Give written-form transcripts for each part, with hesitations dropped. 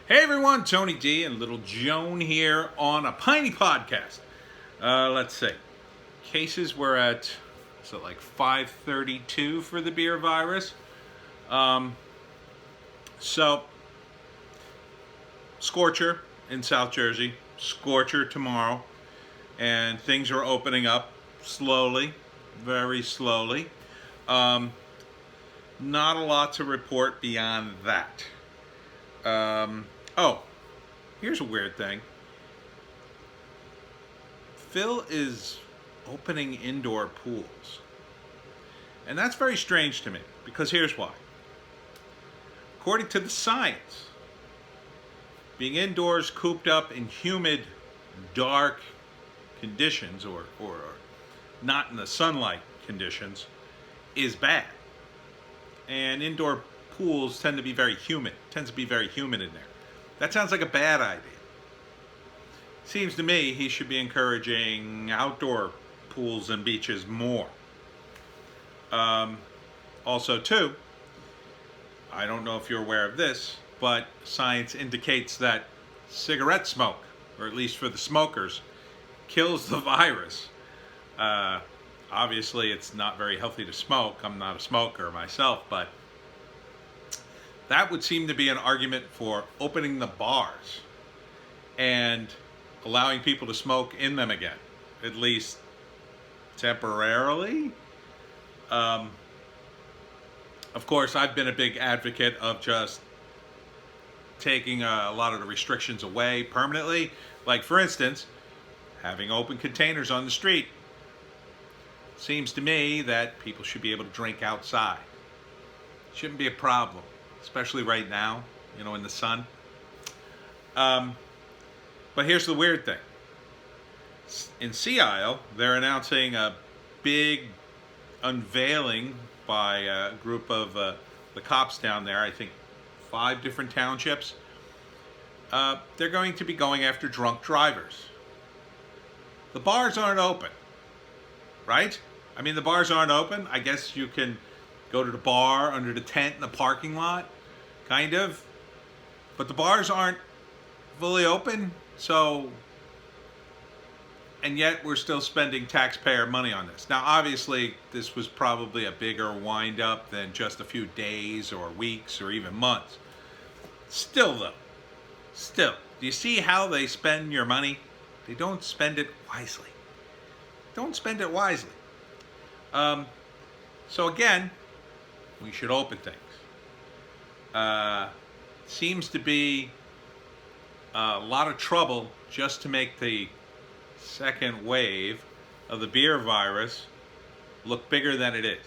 Hey everyone, Tony D and little Joan here on a Piney podcast. Let's see. Cases were at, so like 532 for the beer virus. Um, so, Scorcher in South Jersey, Scorcher tomorrow, and things are opening up slowly, very slowly. Um, Not a lot to report beyond that. Oh, here's a weird thing. Phil is opening indoor pools. And that's very strange to me, because here's why. According to the science, being indoors cooped up in humid, dark conditions, or not in the sunlight conditions, is bad. And indoor pools tend to be very humid. Tends to be very humid in there. That sounds like a bad idea. Seems to me he should be encouraging outdoor pools and beaches more. Also, too, I don't know if you're aware of this, but science indicates that cigarette smoke, or at least for the smokers, kills the virus. Obviously, it's not very healthy to smoke. I'm not a smoker myself, but that would seem to be an argument for opening the bars and allowing people to smoke in them again, at least temporarily. Of course, I've been a big advocate of just taking a lot of the restrictions away permanently. Like, for instance, having open containers on the street. Seems to me that people should be able to drink outside. Shouldn't be a problem, especially right now, in the sun. But here's the weird thing. In Sea Isle, they're announcing a big unveiling by a group of the cops down there, I think 5 different townships. They're going to be going after drunk drivers. The bars aren't open, right? I mean, the bars aren't open. I guess you can go to the bar under the tent in the parking lot, kind of. But the bars aren't fully open, so... And yet we're still spending taxpayer money on this. Now, obviously, this was probably a bigger wind-up than just a few days or weeks or even months. Still, though. Do you see how they spend your money? They don't spend it wisely. Don't spend it wisely. So again, we should open things. Seems to be a lot of trouble just to make the second wave of the beer virus look bigger than it is.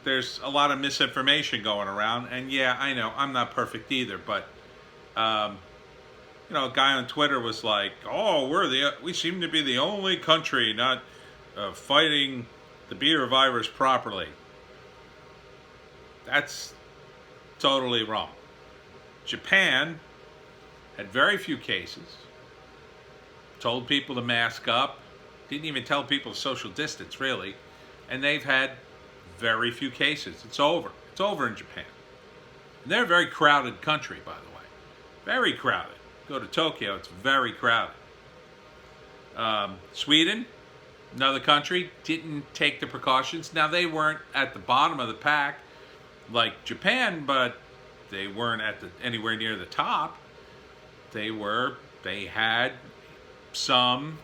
There's a lot of misinformation going around, and yeah, I know, I'm not perfect either, but a guy on Twitter was like, "Oh, we seem to be the only country not fighting the beer virus properly." That's totally wrong. Japan had very few cases, told people to mask up, didn't even tell people to social distance, really, and they've had very few cases. It's over. It's over in Japan. And they're a very crowded country, by the way. Very crowded. Go to Tokyo, it's very crowded. Sweden, another country, didn't take the precautions. Now, they weren't at the bottom of the pack like Japan, but they weren't anywhere near the top. They had some,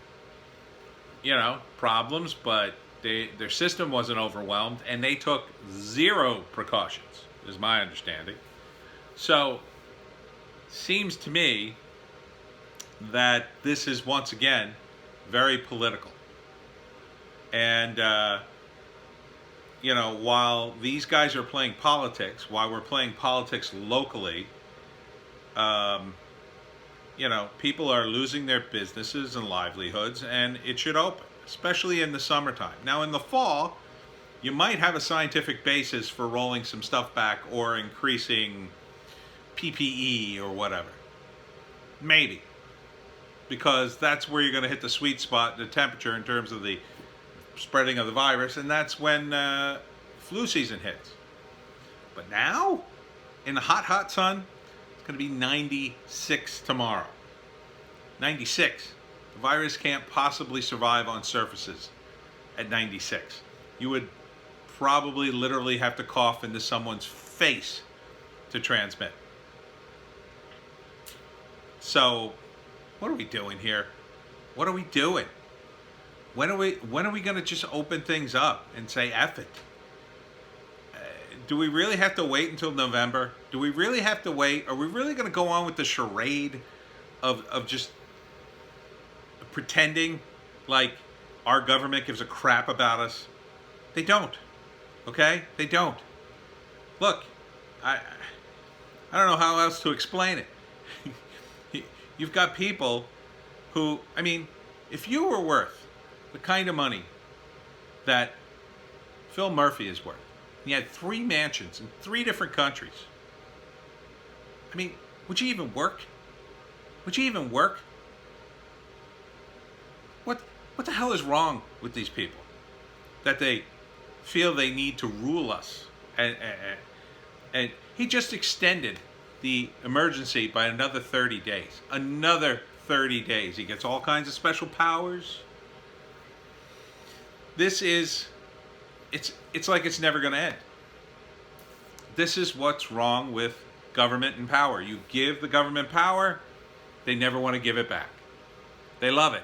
problems, but their system wasn't overwhelmed, and they took 0 precautions, is my understanding. So, seems to me that this is, once again, very political. And, while these guys are playing politics, while we're playing politics locally, people are losing their businesses and livelihoods, and it should open, especially in the summertime. Now, in the fall, you might have a scientific basis for rolling some stuff back or increasing PPE or whatever. Maybe. Because that's where you're going to hit the sweet spot, the temperature, in terms of the spreading of the virus, and that's when flu season hits. But now, in the hot, hot sun, it's going to be 96 tomorrow. 96. The virus can't possibly survive on surfaces at 96. You would probably literally have to cough into someone's face to transmit. So, what are we doing here? What are we doing? When are we going to just open things up and say F it? Do we really have to wait until November? Do we really have to wait? Are we really going to go on with the charade of just pretending like our government gives a crap about us? They don't. Okay? They don't. Look, I don't know how else to explain it. You've got people who, I mean, if you were worth the kind of money that Phil Murphy is worth, he had 3 mansions in 3 different countries. I mean, would you even work? Would you even work? What the hell is wrong with these people? That they feel they need to rule us. And he just extended the emergency by another 30 days. Another 30 days. He gets all kinds of special powers. This is, it's like it's never going to end. This is what's wrong with government and power. You give the government power, they never want to give it back. They love it.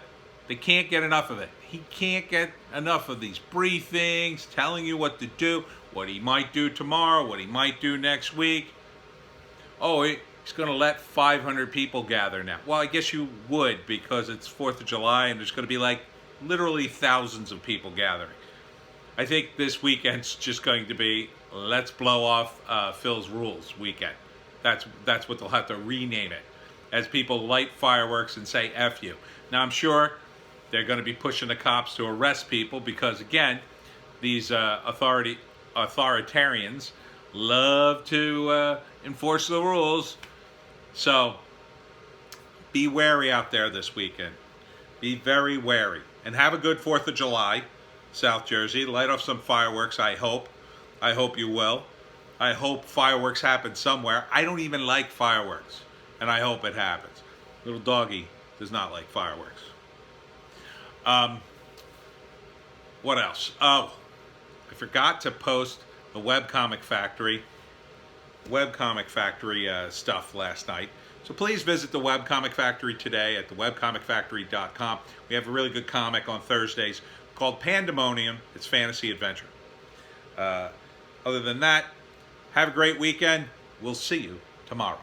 They can't get enough of it. He can't get enough of these briefings, telling you what to do, what he might do tomorrow, what he might do next week. Oh, he's going to let 500 people gather now. Well, I guess you would, because it's 4th of July and there's going to be like literally thousands of people gathering. I think this weekend's just going to be let's blow off Phil's Rules weekend. That's what they'll have to rename it, as people light fireworks and say F you. Now, I'm sure they're going to be pushing the cops to arrest people because, again, these authoritarians love to enforce the rules. So be wary out there this weekend. Be very wary. And have a good 4th of July, South Jersey. Light off some fireworks, I hope. I hope you will. I hope fireworks happen somewhere. I don't even like fireworks, and I hope it happens. Little doggy does not like fireworks. What else? Oh, I forgot to post the Webcomic Factory stuff last night. So please visit the Webcomic Factory today at thewebcomicfactory.com. We have a really good comic on Thursdays called Pandemonium. It's fantasy adventure. Other than that, have a great weekend. We'll see you tomorrow.